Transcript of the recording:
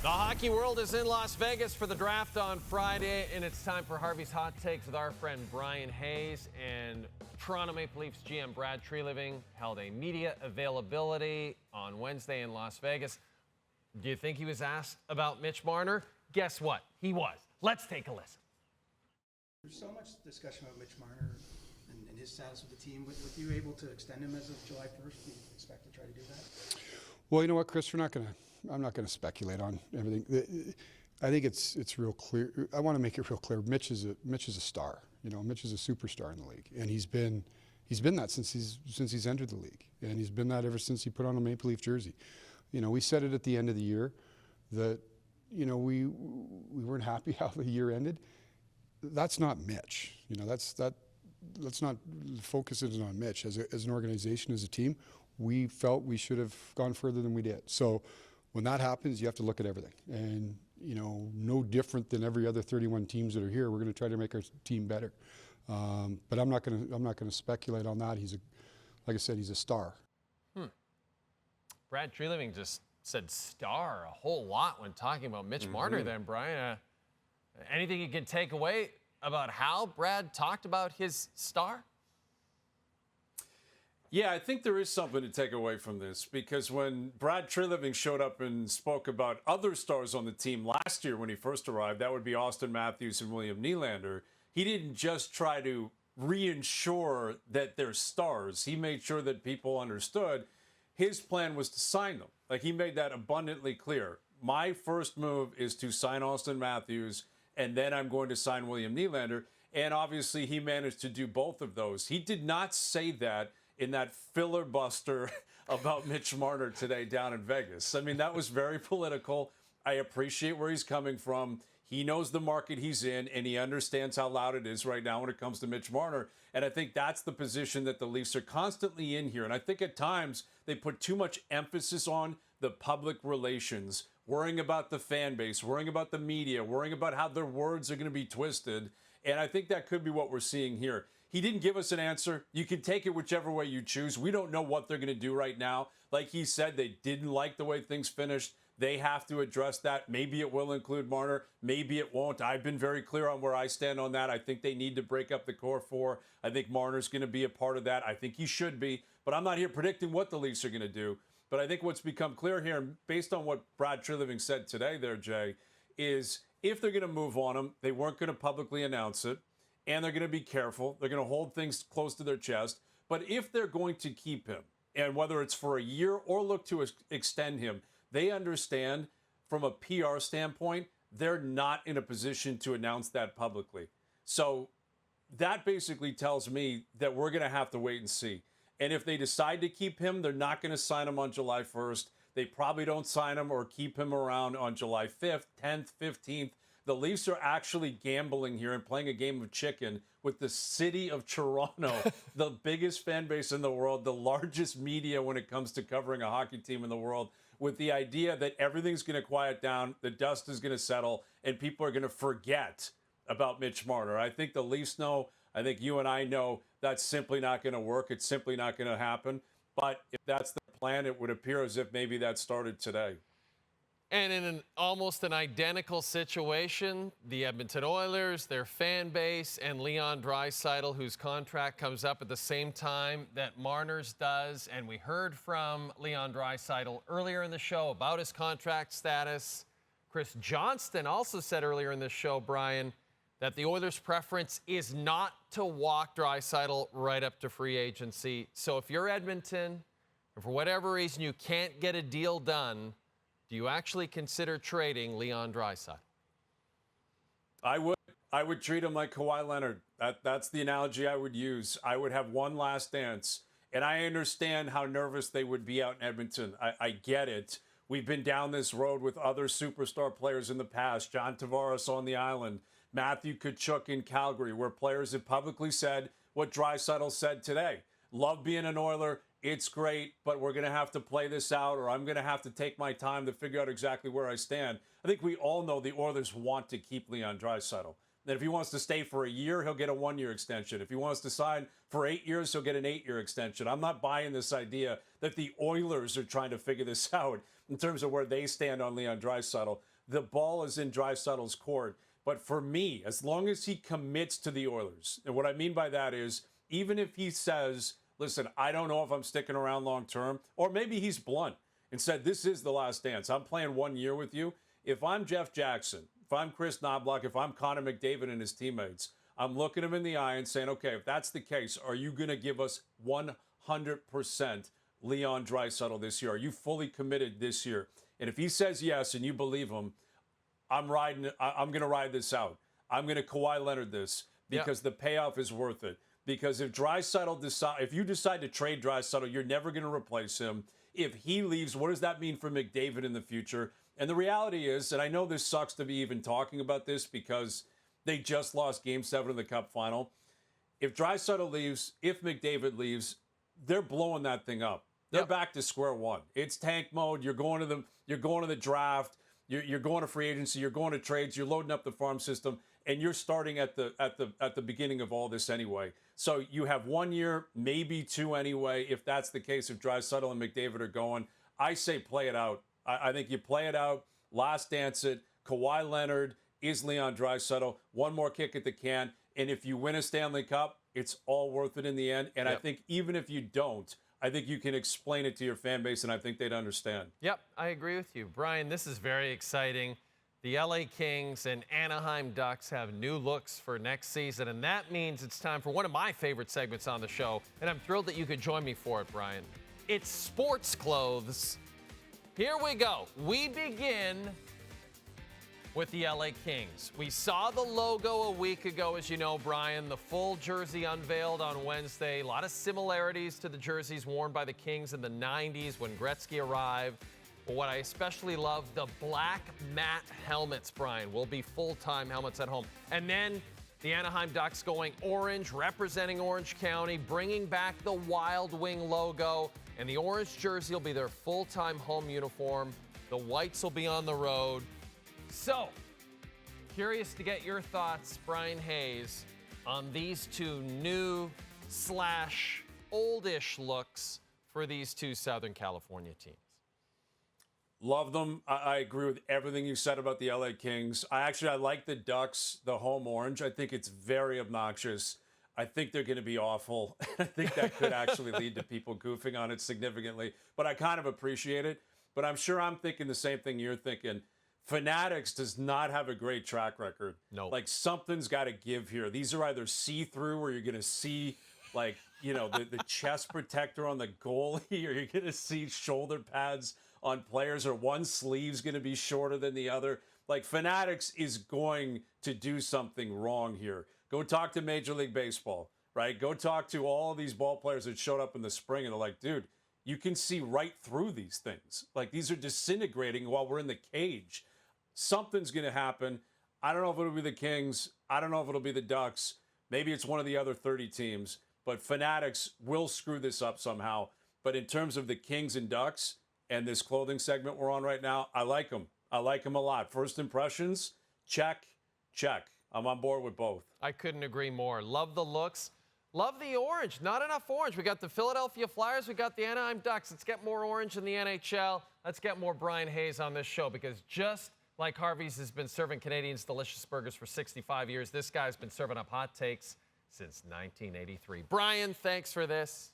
The hockey world is in Las Vegas for the draft on Friday, and it's time for Harvey's Hot Takes with our friend Bryan Hayes. And Toronto Maple Leafs GM Brad Treliving held a media availability on Wednesday in Las Vegas. Do you think he was asked about Mitch Marner? Guess what? He was. Let's take a listen. There's so much discussion about Mitch Marner and his status with the team. With you able to extend him as of July 1st, do you expect to try to do that? Well, you know what, Chris, I'm not going to speculate on everything. I think it's real clear. I want to make it real clear. Mitch is a star. You know, Mitch is a superstar in the league, and he's been that since he's entered the league, and he's been that ever since he put on a Maple Leaf jersey. You know, we said it at the end of the year that, you know, we weren't happy how the year ended. That's not Mitch. You know, let's not focus it on Mitch. As an organization, as a team, we felt we should have gone further than we did. So when that happens, you have to look at everything. And, you know, no different than every other 31 teams that are here, we're going to try to make our team better. But I'm not going to speculate on that. Like I said, he's a star. Brad Treliving just said star a whole lot when talking about Mitch Marner then, Bryan. Anything you can take away about how Brad talked about his star? Yeah, I think there is something to take away from this, because when Brad Treliving showed up and spoke about other stars on the team last year when he first arrived, that would be Austin Matthews and William Nylander, he didn't just try to reinsure that they're stars. He made sure that people understood his plan was to sign them. Like, he made that abundantly clear. My first move is to sign Austin Matthews, and then I'm going to sign William Nylander. And obviously he managed to do both of those. He did not say that in that filibuster about Mitch Marner today down in Vegas. I mean, that was very political. I appreciate where he's coming from. He knows the market he's in, and he understands how loud it is right now when it comes to Mitch Marner. And I think that's the position that the Leafs are constantly in here. And I think at times they put too much emphasis on the public relations, worrying about the fan base, worrying about the media, worrying about how their words are going to be twisted. And I think that could be what we're seeing here. He didn't give us an answer. You can take it whichever way you choose. We don't know what they're going to do right now. Like he said, they didn't like the way things finished. They have to address that. Maybe it will include Marner. Maybe it won't. I've been very clear on where I stand on that. I think they need to break up the core four. I think Marner's going to be a part of that. I think he should be. But I'm not here predicting what the Leafs are going to do. But I think what's become clear here, based on what Brad Treliving said today there, Jay, is if they're going to move on him, they weren't going to publicly announce it. And they're going to be careful. They're going to hold things close to their chest. But if they're going to keep him, and whether it's for a year or look to extend him, they understand from a PR standpoint, they're not in a position to announce that publicly. So that basically tells me that we're going to have to wait and see. And if they decide to keep him, they're not going to sign him on July 1st. They probably don't sign him or keep him around on July 5th, 10th, 15th. The Leafs are actually gambling here and playing a game of chicken with the city of Toronto, the biggest fan base in the world, the largest media when it comes to covering a hockey team in the world, with the idea that everything's going to quiet down, the dust is going to settle, and people are going to forget about Mitch Marner. I think the Leafs know, I think you and I know that's simply not going to work. It's simply not going to happen. But if that's the plan, it would appear as if maybe that started today. And in almost an identical situation, the Edmonton Oilers, their fan base, and Leon Draisaitl, whose contract comes up at the same time that Marner's does. And we heard from Leon Draisaitl earlier in the show about his contract status. Chris Johnston also said earlier in the show, Bryan, that the Oilers' preference is not to walk Draisaitl right up to free agency. So if you're Edmonton, and for whatever reason you can't get a deal done, do you actually consider trading Leon Draisaitl? I would treat him like Kawhi Leonard. That's the analogy I would use. I would have one last dance. And I understand how nervous they would be out in Edmonton. I get it. We've been down this road with other superstar players in the past. John Tavares on the island. Matthew Tkachuk in Calgary, where players have publicly said what Draisaitl said today. Love being an Oiler. It's great, but we're going to have to play this out, or I'm going to have to take my time to figure out exactly where I stand. I think we all know the Oilers want to keep Leon Draisaitl. That if he wants to stay for a year, he'll get a 1-year extension. If he wants to sign for 8 years, he'll get an 8-year extension. I'm not buying this idea that the Oilers are trying to figure this out in terms of where they stand on Leon Draisaitl. the ball is in Draisaitl's court. But for me, as long as he commits to the Oilers, and what I mean by that is, even if he says, listen, I don't know if I'm sticking around long term, or maybe he's blunt and said, this is the last dance. I'm playing 1 year with you. If I'm Jeff Jackson, if I'm Chris Knobloch, if I'm Connor McDavid and his teammates, I'm looking him in the eye and saying, okay, if that's the case, are you going to give us 100% Leon Draisaitl this year? Are you fully committed this year? And if he says yes and you believe him, I'm going to ride this out. I'm going to Kawhi Leonard this because the payoff is worth it. Because if you decide to trade Draisaitl, you're never going to replace him. If he leaves, what does that mean for McDavid in the future? And the reality is, and I know this sucks to be even talking about this because they just lost Game 7 of the Cup final. If Draisaitl leaves, if McDavid leaves, they're blowing that thing up. They're back to square one. It's tank mode. You're going to the draft. You're going to free agency. You're going to trades. You're loading up the farm system, and you're starting at the beginning of all this anyway. So you have 1 year, maybe 2 anyway. If that's the case, if Draisaitl and McDavid are going, I say play it out. I think you play it out. Last dance it. Kawhi Leonard is Leon Draisaitl. One more kick at the can, and if you win a Stanley Cup, it's all worth it in the end. And I think even if you don't, I think you can explain it to your fan base, and I think they'd understand. Yep, I agree with you. Bryan, this is very exciting. The LA Kings and Anaheim Ducks have new looks for next season, and that means it's time for one of my favorite segments on the show, and I'm thrilled that you could join me for it, Bryan. It's sports clothes. Here we go. We begin with the LA Kings. We saw the logo a week ago, as you know, Bryan. The full jersey unveiled on Wednesday. A lot of similarities to the jerseys worn by the Kings in the 90s when Gretzky arrived. But what I especially love, the black matte helmets, Bryan, will be full-time helmets at home. And then the Anaheim Ducks going orange, representing Orange County, bringing back the Wild Wing logo. And the orange jersey will be their full-time home uniform. The whites will be on the road. So, curious to get your thoughts, Bryan Hayes, on these two new/oldish looks for these two Southern California teams. Love them. I agree with everything you said about the LA Kings. I like the Ducks, the home orange. I think it's very obnoxious. I think they're going to be awful. I think that could actually lead to people goofing on it significantly. But I kind of appreciate it. But I'm sure I'm thinking the same thing you're thinking. Fanatics does not have a great track record. No. Like, something's got to give here. These are either see-through, where you're going to see, like, the chest protector on the goalie, or you're going to see shoulder pads on players, or one sleeve's going to be shorter than the other. Like, Fanatics is going to do something wrong here. Go talk to Major League Baseball, right? Go talk to all these ball players that showed up in the spring, and they're like, dude, you can see right through these things. Like, these are disintegrating while we're in the cage. Something's going to happen. I don't know if it'll be the Kings. I don't know if it'll be the Ducks. Maybe it's one of the other 30 teams. But Fanatics will screw this up somehow. But in terms of the Kings and Ducks and this clothing segment we're on right now, I like them. I like them a lot. First impressions, check, check. I'm on board with both. I couldn't agree more. Love the looks. Love the orange. Not enough orange. We got the Philadelphia Flyers. We got the Anaheim Ducks. Let's get more orange in the NHL. Let's get more Bryan Hayes on this show, because just like Harvey's has been serving Canadians delicious burgers for 65 years, this guy's been serving up hot takes since 1983. Bryan, thanks for this.